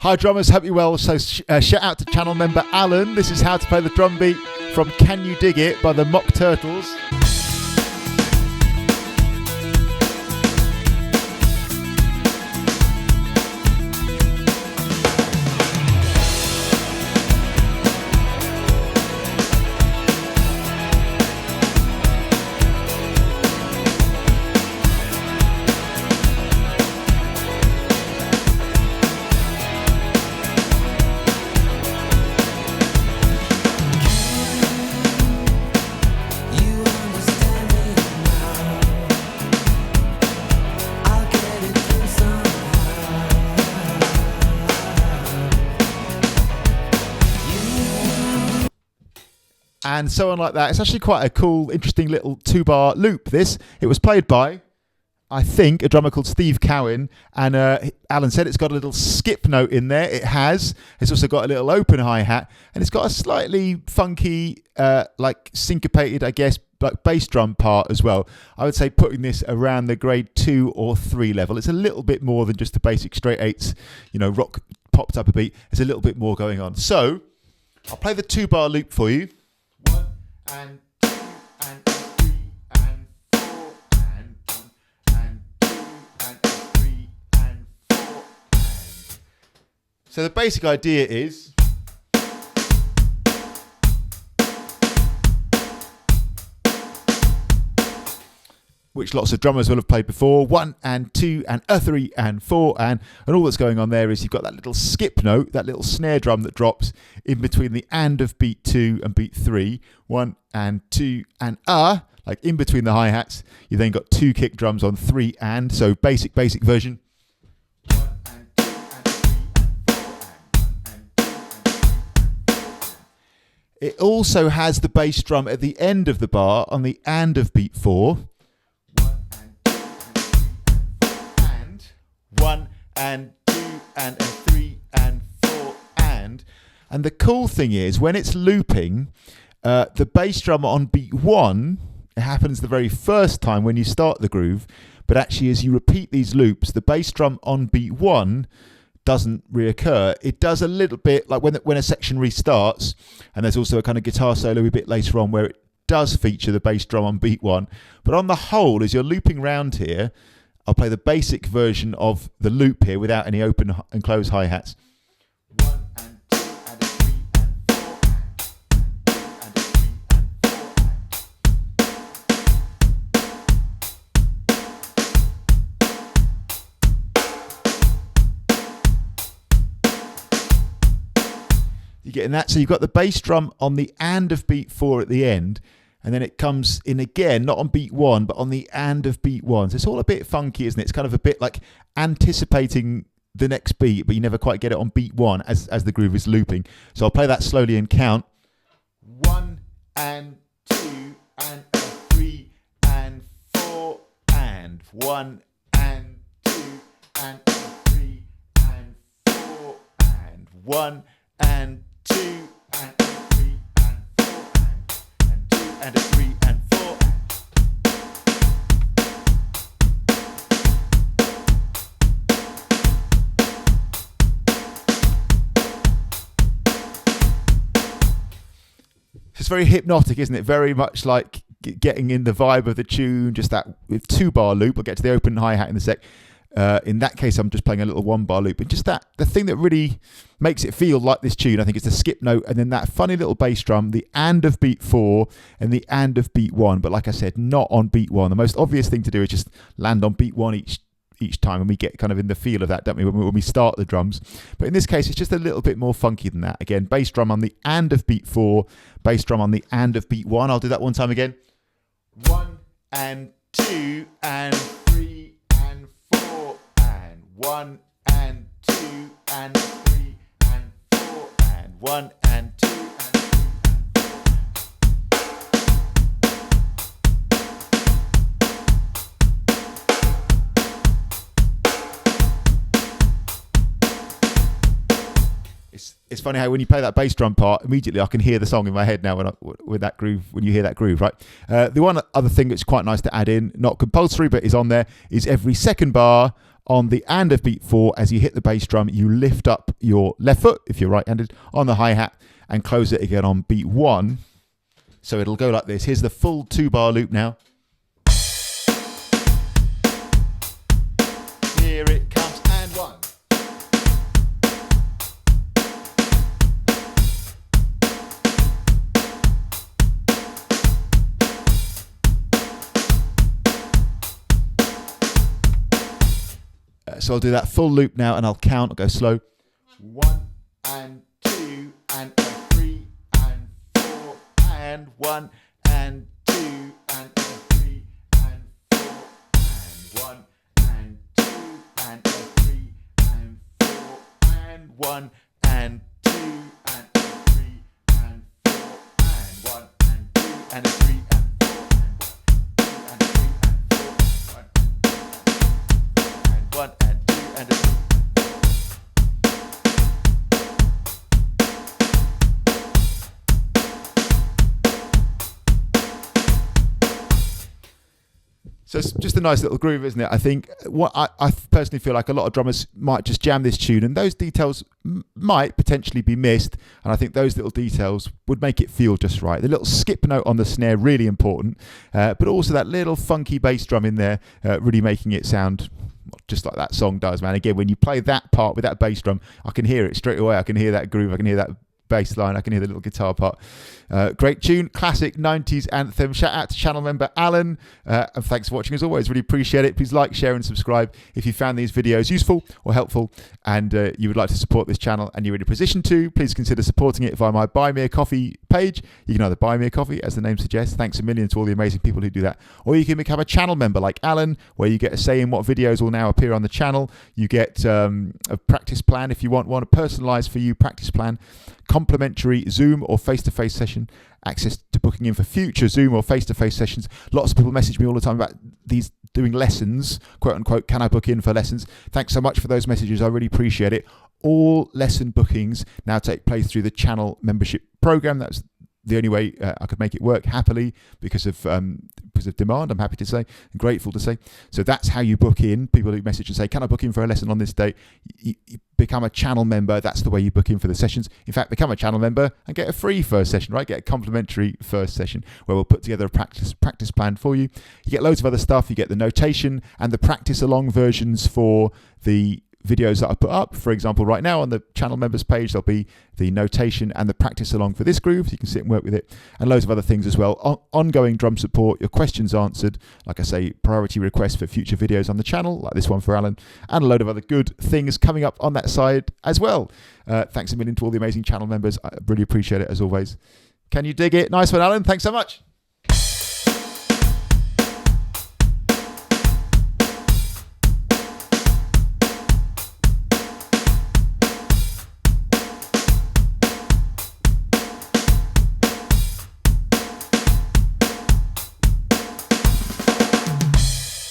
Hi drummers, hope you're well. So shout out to channel member Alan. This is how to play the drum beat from Can You Dig It by the Mock Turtles. And so on like that. It's actually quite a cool, interesting little 2-bar loop, this. It was played by, I think, a drummer called Steve Cowan. And Alan said it's got a little skip note in there. It has. It's also got a little open hi-hat. And it's got a slightly funky, like syncopated, I guess, like bass drum part as well. I would say putting this around the grade 2 or 3 level. It's a little bit more than just the basic straight 8s, you know, rock popped up a beat. There's a little bit more going on. So I'll play the 2-bar loop for you. 1 and 2 and 3 and 4 and 1 and 2 and 3 and 4 and. So the basic idea is which lots of drummers will have played before, 1 and 2 and 3 and 4 and all that's going on there is you've got that little skip note, that little snare drum that drops in between the and of beat 2 and beat 3, 1 and 2 and like in between the hi-hats. You then got 2 kick drums on 3 and, so basic version. 1 and 2 and 3 and 4 and 1 and 2 and 3 and 4. It also has the bass drum at the end of the bar on the and of beat 4. 1 and 2 and 3 and 4 and the cool thing is when it's looping, the bass drum on beat 1, it happens the very first time when you start the groove, but actually as you repeat these loops, the bass drum on beat 1 doesn't reoccur. It does a little bit like when a section restarts, and there's also a kind of guitar solo a bit later on where it does feature the bass drum on beat 1, but on the whole, as you're looping round here, I'll play the basic version of the loop here without any open and closed hi-hats. 1 and 2 and 3 and 4 and 3 and 4. You're getting that? So you've got the bass drum on the and of beat 4 at the end, and then it comes in again, not on beat 1, but on the and of beat 1. So it's all a bit funky, isn't it? It's kind of a bit like anticipating the next beat, but you never quite get it on beat 1 as the groove is looping. So I'll play that slowly and count. 1 and 2 and 3 and 4 and 1 and 2 and 3 and 4 and 1 and 2 and 3 and 4 and 3 and 4. It's very hypnotic, isn't it? Very much like getting in the vibe of the tune, just that with 2-bar loop. I'll get to the open hi-hat in a sec. In that case, I'm just playing a little 1-bar loop. And just the thing that really makes it feel like this tune, I think, is the skip note and then that funny little bass drum, the and of beat 4 and the and of beat 1. But like I said, not on beat 1. The most obvious thing to do is just land on beat 1 each time, and we get kind of in the feel of that, don't we, when we start the drums. But in this case, it's just a little bit more funky than that. Again, bass drum on the and of beat 4, bass drum on the and of beat 1. I'll do that one time again. 1 and 2 and 3 and 4 and 1 and 2 and 3 and 4 and 1 and 2 and 3 and 4. It's funny how when you play that bass drum part, immediately I can hear the song in my head now when that groove, when you hear that groove, right? The one other thing that's quite nice to add in, not compulsory, but is on there, is every second bar on the and of beat 4, as you hit the bass drum, you lift up your left foot, if you're right-handed, on the hi-hat and close it again on beat 1. So it'll go like this. Here's the full 2-bar loop now. Here it comes, and 1. So I'll do that full loop now, and I'll count. I'll go slow. 1 and 2 and 3 and 4 and 1 and 2 and 3 and 4 and 1 and 2 and 3 and 4 and 1 and 2 and 3 and 4 and 1 and 2 and 3 and 4 and 1 and 2 and 3 and 4 and 1 and 2 and 3. So it's just a nice little groove, isn't it? I think what I personally feel like a lot of drummers might just jam this tune, and those details might potentially be missed. And I think those little details would make it feel just right. The little skip note on the snare, really important, but also that little funky bass drum in there, really making it sound just like that song does, man. Again, when you play that part with that bass drum, I can hear it straight away. I can hear that groove. I can hear that bass line. I can hear the little guitar part. Great tune, classic 90s anthem. Shout out to channel member Alan, and thanks for watching as always. Really appreciate it. Please like, share and subscribe if you found these videos useful or helpful, and you would like to support this channel and you're in a position to, please consider supporting it via my Buy Me a Coffee page. You can either buy me a coffee, as the name suggests, thanks a million to all the amazing people who do that, or you can become a channel member like Alan, where you get a say in what videos will now appear on the channel. You get a practice plan if you want one, a personalised for you practice plan, complimentary Zoom or face-to-face session, access to booking in for future Zoom or face-to-face sessions. Lots of people message me all the time about these doing lessons, quote unquote, can I book in for lessons? Thanks so much for those messages. I really appreciate it. All lesson bookings now take place through the channel membership program. That's the only way I could make it work happily because of demand, I'm happy to say, and grateful to say. So that's how you book in. People who message and say, can I book in for a lesson on this date? You become a channel member. That's the way you book in for the sessions. In fact, become a channel member and get a free first session, right? Get a complimentary first session where we'll put together a practice plan for you. You get loads of other stuff. You get the notation and the practice along versions for the videos that I put up. For example, right now on the channel members page, there'll be the notation and the practice along for this groove, so you can sit and work with it, and loads of other things as well. Ongoing drum support, your questions answered, like I say, priority requests for future videos on the channel, like this one for Alan, and a load of other good things coming up on that side as well. Thanks a million to all the amazing channel members. I really appreciate it as always. Can you dig it? Nice one, Alan. Thanks so much.